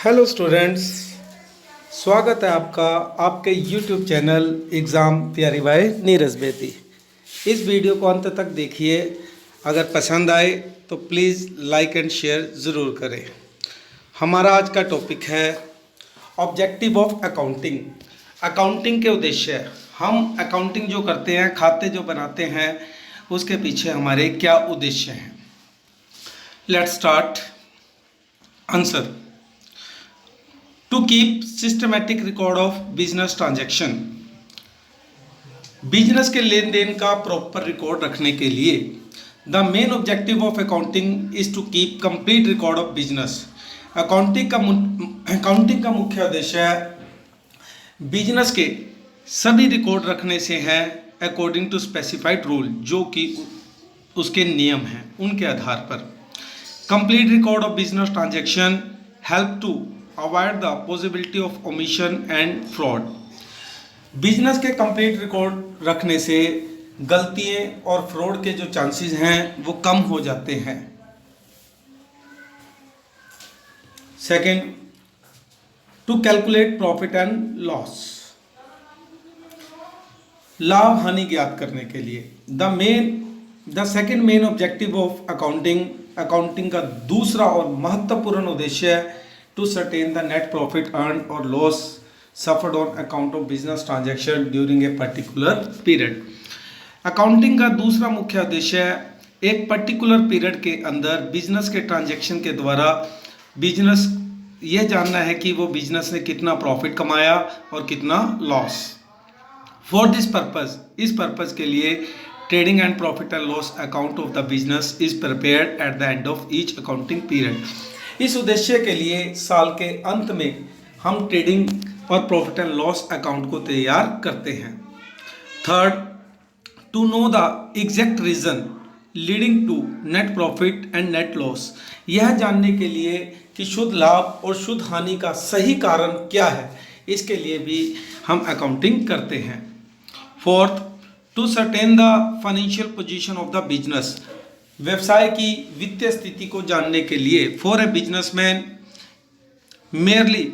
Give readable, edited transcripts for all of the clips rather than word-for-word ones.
Hello students, स्वागत है आपका आपके यूट्यूब चैनल एग्ज़ाम तैयारी बाय नीरज बेदी। इस वीडियो को अंत तक देखिए। अगर पसंद आए तो प्लीज़ लाइक एंड शेयर ज़रूर करें। हमारा आज का टॉपिक है ऑब्जेक्टिव ऑफ अकाउंटिंग। अकाउंटिंग के उद्देश्य। हम अकाउंटिंग जो करते हैं, खाते जो बनाते हैं, उसके पीछे हमारे क्या उद्देश्य हैं। Let's start. Answer: to keep systematic record of business transaction. Business के लेन देन का प्रॉपर रिकॉर्ड रखने के लिए the main objective of accounting is to keep complete record of business. Accounting का मुख्य उद्देश्य है बिजनेस के सभी रिकॉर्ड रखने से है अकॉर्डिंग टू स्पेसिफाइड रूल, जो कि उसके नियम हैं, उनके आधार पर। Complete record of business transaction help to avoid the possibility of omission and fraud. Business के कंप्लीट रिकॉर्ड रखने से गलतियां और फ्रॉड के जो चांसेस हैं वो कम हो जाते हैं। Second, to calculate profit and loss. लाभ हानि ज्ञात करने के लिए the second main objective of accounting का दूसरा और महत्वपूर्ण उद्देश्य है to certain the net profit earned or loss suffered on account of business transaction during a particular period। Accounting का दूसरा मुख्य उद्देश्य है एक पर्टिकुलर पीरियड के अंदर बिजनेस के ट्रांजैक्शन के द्वारा बिजनेस ये जानना है कि वो बिजनेस ने कितना प्रॉफिट कमाया और कितना लॉस। फॉर दिस पर्पज, इस पर्पज के लिए trading and profit and loss account of the business is prepared at the end of each accounting period. इस उद्देश्य के लिए साल के अंत में हम ट्रेडिंग और प्रॉफिट एंड लॉस अकाउंट को तैयार करते हैं। Third, to know the exact reason leading to net profit and net loss. यह जानने के लिए कि शुद्ध लाभ और शुद्ध हानि का सही कारण क्या है, इसके लिए भी हम अकाउंटिंग करते हैं। Fourth, to certain the financial position of the business. व्यवसाय की वित्तीय स्थिति को जानने के लिए for a businessman merely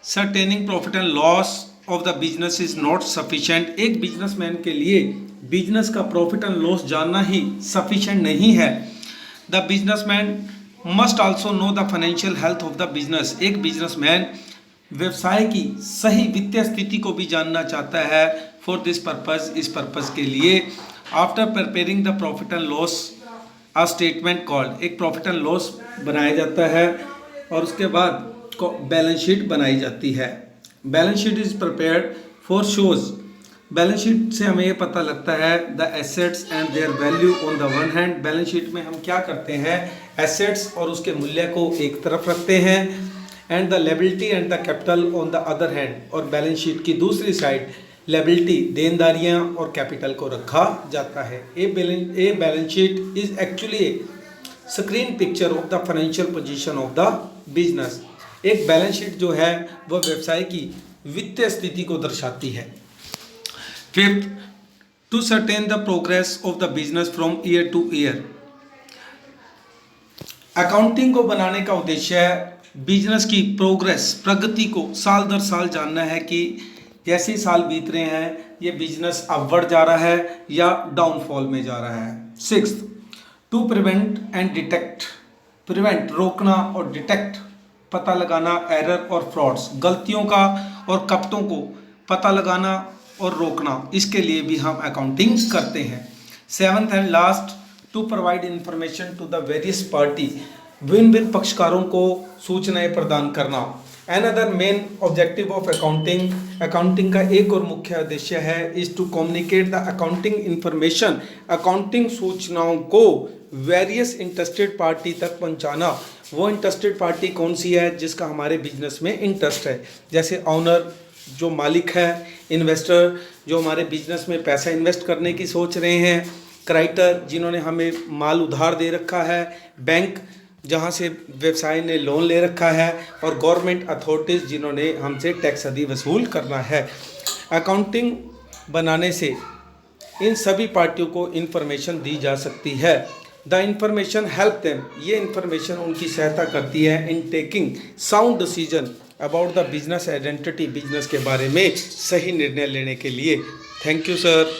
ascertaining profit and loss of the business is not sufficient. एक बिजनेसमैन के लिए बिजनेस का प्रॉफिट एंड लॉस जानना ही सफिशिएंट नहीं है। The businessman must also know the financial health of the business. एक businessman व्यवसाय की सही वित्तीय स्थिति को भी जानना चाहता है। फॉर दिस पर्पज, इस पर्पज के लिए after preparing the profit and loss a statement called, एक प्रॉफिट एंड लॉस बनाया जाता है और उसके बाद बैलेंस शीट बनाई जाती है। Balance sheet is prepared for shows. Balance sheet से हमें ये पता लगता है the assets and their value on the one hand. Balance sheet में हम क्या करते हैं, एसेट्स और उसके मूल्य को एक तरफ रखते हैं, and the liability and the capital on the other hand. और बैलेंस शीट की दूसरी साइड लायबिलिटी, देनदारियां और कैपिटल को रखा जाता है। A balance sheet is actually A screen picture of the financial position of the business. एक बैलेंस शीट जो है वह व्यवसाय की वित्तीय स्थिति को दर्शाती है। Fifth, to certain the progress of the business from year to year. Accounting को बनाने का उद्देश्य है बिजनेस की प्रोग्रेस, प्रगति को साल दर साल जानना है कि जैसे साल बीत रहे हैं ये बिजनेस अपवर्ड जा रहा है या डाउनफॉल में जा रहा है। Sixth, to prevent and detect. Prevent रोकना और डिटेक्ट पता लगाना एरर और फ्रॉड्स, गलतियों का और कपटों को पता लगाना और रोकना, इसके लिए भी हम अकाउंटिंग करते हैं। Seventh and last, to provide information to the various party. भिन्न भिन्न पक्षकारों को सूचनाएं प्रदान करना। Another main objective of accounting का एक और मुख्य उद्देश्य है is to communicate the accounting information. Accounting सूचनाओं को वेरियस इंटरेस्टेड पार्टी तक पहुंचाना। वो इंटरेस्टेड पार्टी कौन सी है जिसका हमारे बिजनेस में इंटरेस्ट है, जैसे ऑनर जो मालिक है, इन्वेस्टर जो हमारे बिजनेस में पैसा इन्वेस्ट करने की सोच रहे हैं, क्रेडिटर जिन्होंने हमें माल उधार दे रखा है, बैंक जहाँ से व्यवसाय ने लोन ले रखा है, और गवर्नमेंट अथॉरिटीज़ जिन्होंने हमसे टैक्स आदि वसूल करना है। अकाउंटिंग बनाने से इन सभी पार्टियों को इन्फॉर्मेशन दी जा सकती है। द इंफॉर्मेशन हेल्प देम, ये इंफॉर्मेशन उनकी सहायता करती है in taking sound decision about the business identity, business के बारे में सही निर्णय लेने के लिए। Thank you sir.